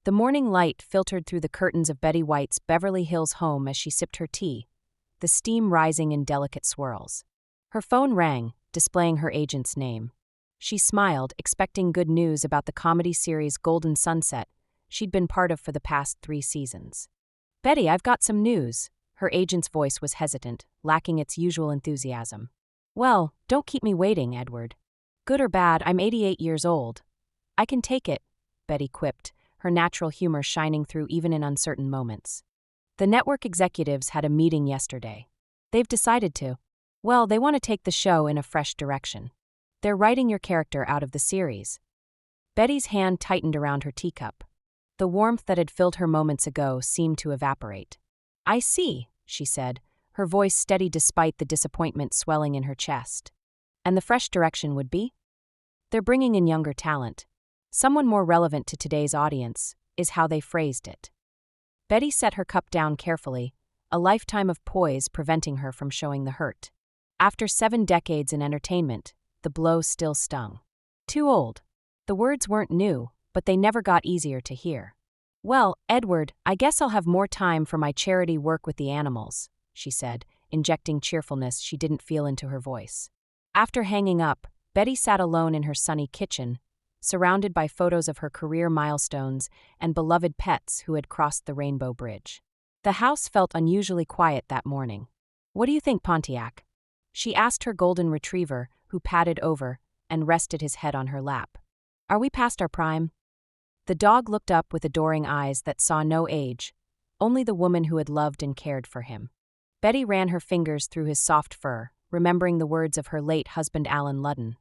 The morning light filtered through the curtains of Betty White's Beverly Hills home as she sipped her tea, the steam rising in delicate swirls. Her phone rang, displaying her agent's name. She smiled, expecting good news about the comedy series Golden Sunset she'd been part of for the past 3 seasons. "Betty, I've got some news." Her agent's voice was hesitant, lacking its usual enthusiasm. "Well, don't keep me waiting, Edward. Good or bad, I'm 88 years old. I can take it," Betty quipped, her natural humor shining through even in uncertain moments. "The network executives had a meeting yesterday. They've decided to. Well, they want to take the show in a fresh direction. They're writing your character out of the series." Betty's hand tightened around her teacup. The warmth that had filled her moments ago seemed to evaporate. "I see," she said, her voice steady despite the disappointment swelling in her chest. "And the fresh direction would be?" "They're bringing in younger talent. Someone more relevant to today's audience," is how they phrased it. Betty set her cup down carefully, a lifetime of poise preventing her from showing the hurt. After 7 decades in entertainment, the blow still stung. Too old. The words weren't new, but they never got easier to hear. "Well, Edward, I guess I'll have more time for my charity work with the animals," she said, injecting cheerfulness she didn't feel into her voice. After hanging up, Betty sat alone in her sunny kitchen, surrounded by photos of her career milestones and beloved pets who had crossed the Rainbow Bridge. The house felt unusually quiet that morning. "What do you think, Pontiac?" she asked her golden retriever, who padded over and rested his head on her lap. "Are we past our prime?" The dog looked up with adoring eyes that saw no age, only the woman who had loved and cared for him. Betty ran her fingers through his soft fur, remembering the words of her late husband Alan Ludden.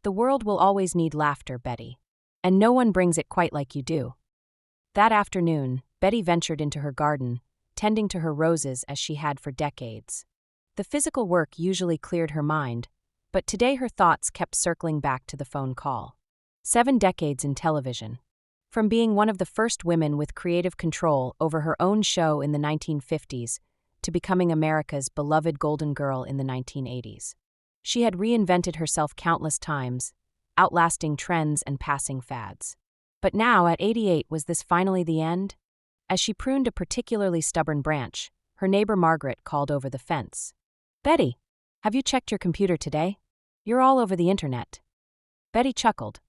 "The world will always need laughter, Betty. And no one brings it quite like you do." That afternoon, Betty ventured into her garden, tending to her roses as she had for decades. The physical work usually cleared her mind, but today her thoughts kept circling back to the phone call. 7 decades in television. From being one of the first women with creative control over her own show in the 1950s to becoming America's beloved golden girl in the 1980s. She had reinvented herself countless times, outlasting trends and passing fads. But now, at 88, was this finally the end? As she pruned a particularly stubborn branch, her neighbor Margaret called over the fence. "Betty, have you checked your computer today? You're all over the internet." Betty chuckled.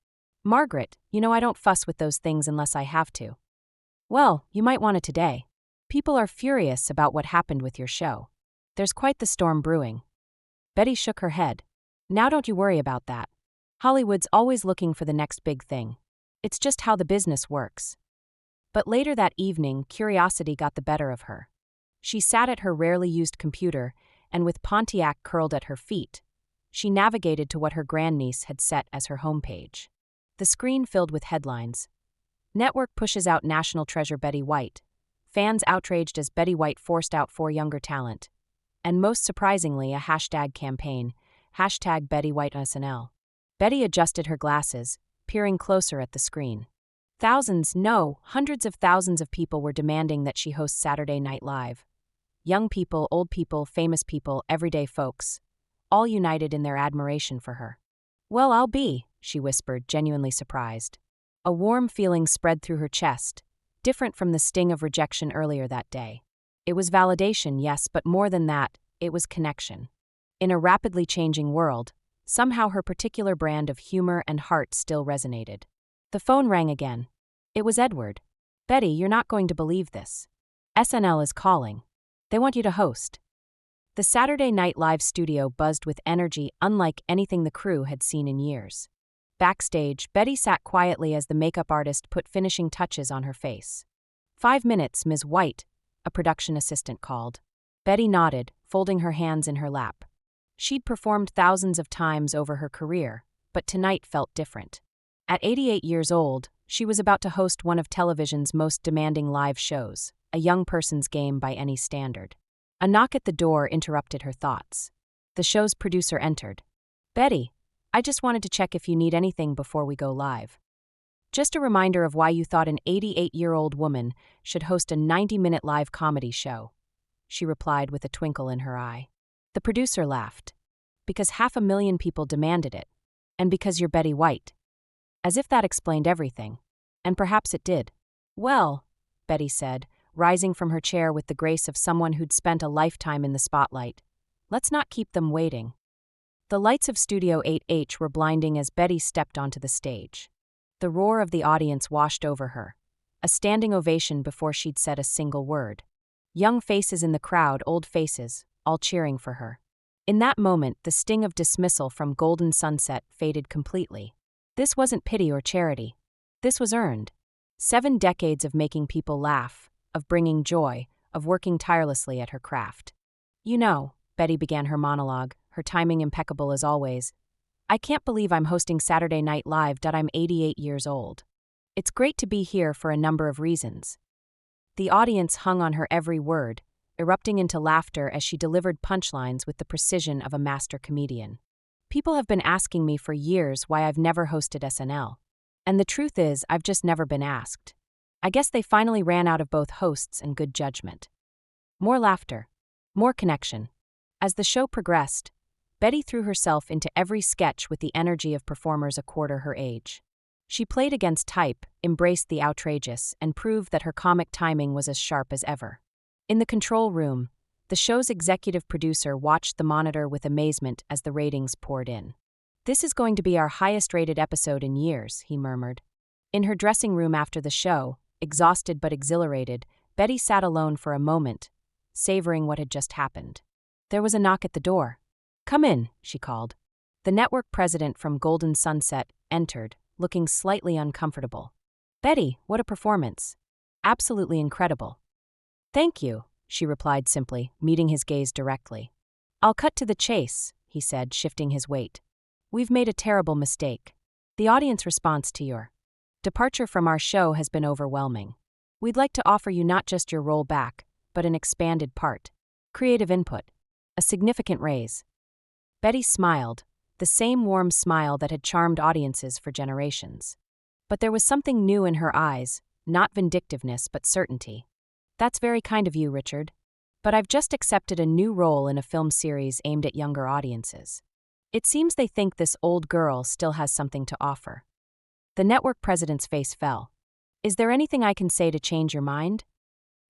"Margaret, I don't fuss with those things unless I have to." "Well, you might want it today. People are furious about what happened with your show. There's quite the storm brewing." Betty shook her head. "Now don't you worry about that. Hollywood's always looking for the next big thing. It's just how the business works." But later that evening, curiosity got the better of her. She sat at her rarely used computer, and with Pontiac curled at her feet, she navigated to what her grandniece had set as her homepage. The screen filled with headlines. "Network pushes out national treasure Betty White. Fans outraged as Betty White forced out 4 younger talent." And most surprisingly, a hashtag campaign, #BettyWhiteSNL. Betty adjusted her glasses, peering closer at the screen. Hundreds of thousands of people were demanding that she host Saturday Night Live. Young people, old people, famous people, everyday folks, all united in their admiration for her. "Well, I'll be," she whispered, genuinely surprised. A warm feeling spread through her chest, different from the sting of rejection earlier that day. It was validation, yes, but more than that, it was connection. In a rapidly changing world, somehow her particular brand of humor and heart still resonated. The phone rang again. It was Edward. "Betty, you're not going to believe this. SNL is calling. They want you to host." The Saturday Night Live studio buzzed with energy unlike anything the crew had seen in years. Backstage, Betty sat quietly as the makeup artist put finishing touches on her face. "5 minutes, Ms. White," a production assistant called. Betty nodded, folding her hands in her lap. She'd performed thousands of times over her career, but tonight felt different. At 88 years old, she was about to host one of television's most demanding live shows, a young person's game by any standard. A knock at the door interrupted her thoughts. The show's producer entered. "Betty, I just wanted to check if you need anything before we go live." "Just a reminder of why you thought an 88-year-old woman should host a 90-minute live comedy show," she replied with a twinkle in her eye. The producer laughed. "Because 500,000 people demanded it. And because you're Betty White." As if that explained everything. And perhaps it did. Well, Betty said, rising from her chair with the grace of someone who'd spent a lifetime in the spotlight. Let's not keep them waiting. The lights of Studio 8H were blinding as Betty stepped onto the stage. The roar of the audience washed over her, a standing ovation before she'd said a single word. Young faces in the crowd, old faces, all cheering for her. In that moment, the sting of dismissal from Golden Sunset faded completely. This wasn't pity or charity. This was earned. 7 decades of making people laugh, of bringing joy, of working tirelessly at her craft. You know, Betty began her monologue, her timing impeccable as always. I can't believe I'm hosting Saturday Night Live. I'm 88 years old. It's great to be here for a number of reasons. The audience hung on her every word, erupting into laughter as she delivered punchlines with the precision of a master comedian. People have been asking me for years why I've never hosted SNL. And the truth is, I've just never been asked. I guess they finally ran out of both hosts and good judgment. More laughter. More connection. As the show progressed, Betty threw herself into every sketch with the energy of performers a quarter her age. She played against type, embraced the outrageous, and proved that her comic timing was as sharp as ever. In the control room, the show's executive producer watched the monitor with amazement as the ratings poured in. This is going to be our highest-rated episode in years, he murmured. In her dressing room after the show, exhausted but exhilarated, Betty sat alone for a moment, savoring what had just happened. There was a knock at the door. Come in, she called. The network president from Golden Sunset entered, looking slightly uncomfortable. Betty, what a performance. Absolutely incredible. Thank you, she replied simply, meeting his gaze directly. I'll cut to the chase, he said, shifting his weight. We've made a terrible mistake. The audience response to your departure from our show has been overwhelming. We'd like to offer you not just your role back, but an expanded part. Creative input. A significant raise. Betty smiled, the same warm smile that had charmed audiences for generations. But there was something new in her eyes, not vindictiveness but certainty. That's very kind of you, Richard. But I've just accepted a new role in a film series aimed at younger audiences. It seems they think this old girl still has something to offer. The network president's face fell. Is there anything I can say to change your mind?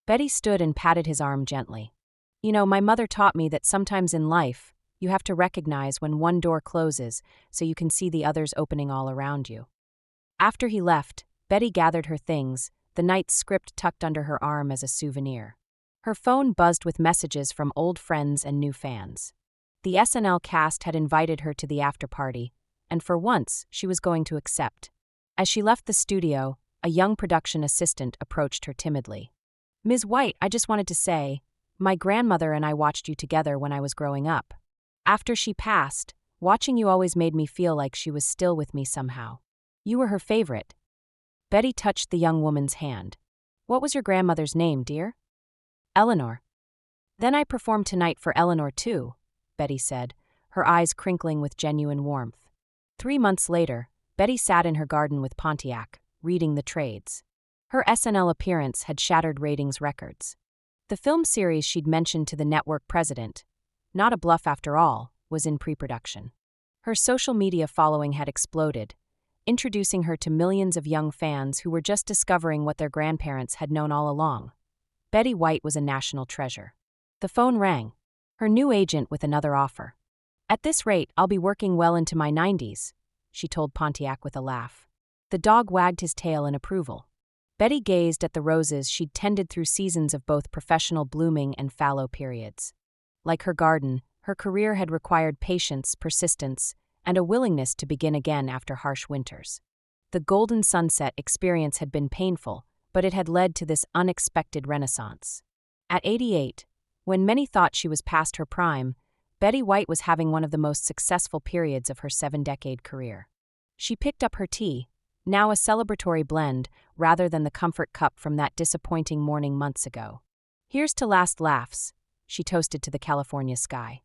Betty stood and patted his arm gently. You know, my mother taught me that sometimes in life, you have to recognize when one door closes so you can see the others opening all around you. After he left, Betty gathered her things, the night's script tucked under her arm as a souvenir. Her phone buzzed with messages from old friends and new fans. The SNL cast had invited her to the after-party, and for once, she was going to accept. As she left the studio, a young production assistant approached her timidly. Ms. White, I just wanted to say, my grandmother and I watched you together when I was growing up. After she passed, watching you always made me feel like she was still with me somehow. You were her favorite. Betty touched the young woman's hand. What was your grandmother's name, dear? Eleanor. Then I performed tonight for Eleanor too, Betty said, her eyes crinkling with genuine warmth. 3 months later, Betty sat in her garden with Pontiac, reading the trades. Her SNL appearance had shattered ratings records. The film series she'd mentioned to the network president, not a bluff after all, was in pre-production. Her social media following had exploded, introducing her to millions of young fans who were just discovering what their grandparents had known all along. Betty White was a national treasure. The phone rang. Her new agent with another offer. At this rate, I'll be working well into my 90s, she told Pontiac with a laugh. The dog wagged his tail in approval. Betty gazed at the roses she'd tended through seasons of both professional blooming and fallow periods. Like her garden, her career had required patience, persistence, and a willingness to begin again after harsh winters. The Golden Sunset experience had been painful, but it had led to this unexpected renaissance. At 88, when many thought she was past her prime, Betty White was having one of the most successful periods of her 7-decade career. She picked up her tea, now a celebratory blend rather than the comfort cup from that disappointing morning months ago. Here's to last laughs, she toasted to the California sky.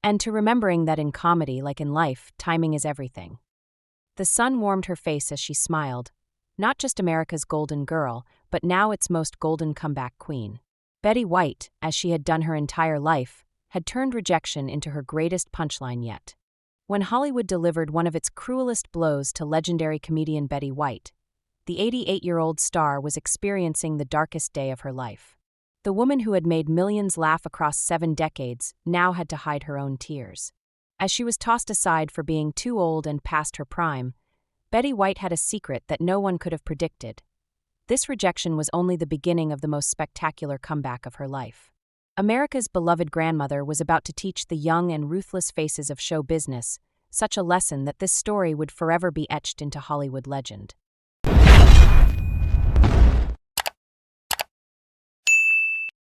And to remembering that in comedy, like in life, timing is everything. The sun warmed her face as she smiled, not just America's golden girl, but now its most golden comeback queen. Betty White, as she had done her entire life, had turned rejection into her greatest punchline yet. When Hollywood delivered one of its cruelest blows to legendary comedian Betty White, the 88-year-old star was experiencing the darkest day of her life. The woman who had made millions laugh across 7 decades now had to hide her own tears. As she was tossed aside for being too old and past her prime, Betty White had a secret that no one could have predicted. This rejection was only the beginning of the most spectacular comeback of her life. America's beloved grandmother was about to teach the young and ruthless faces of show business such a lesson that this story would forever be etched into Hollywood legend.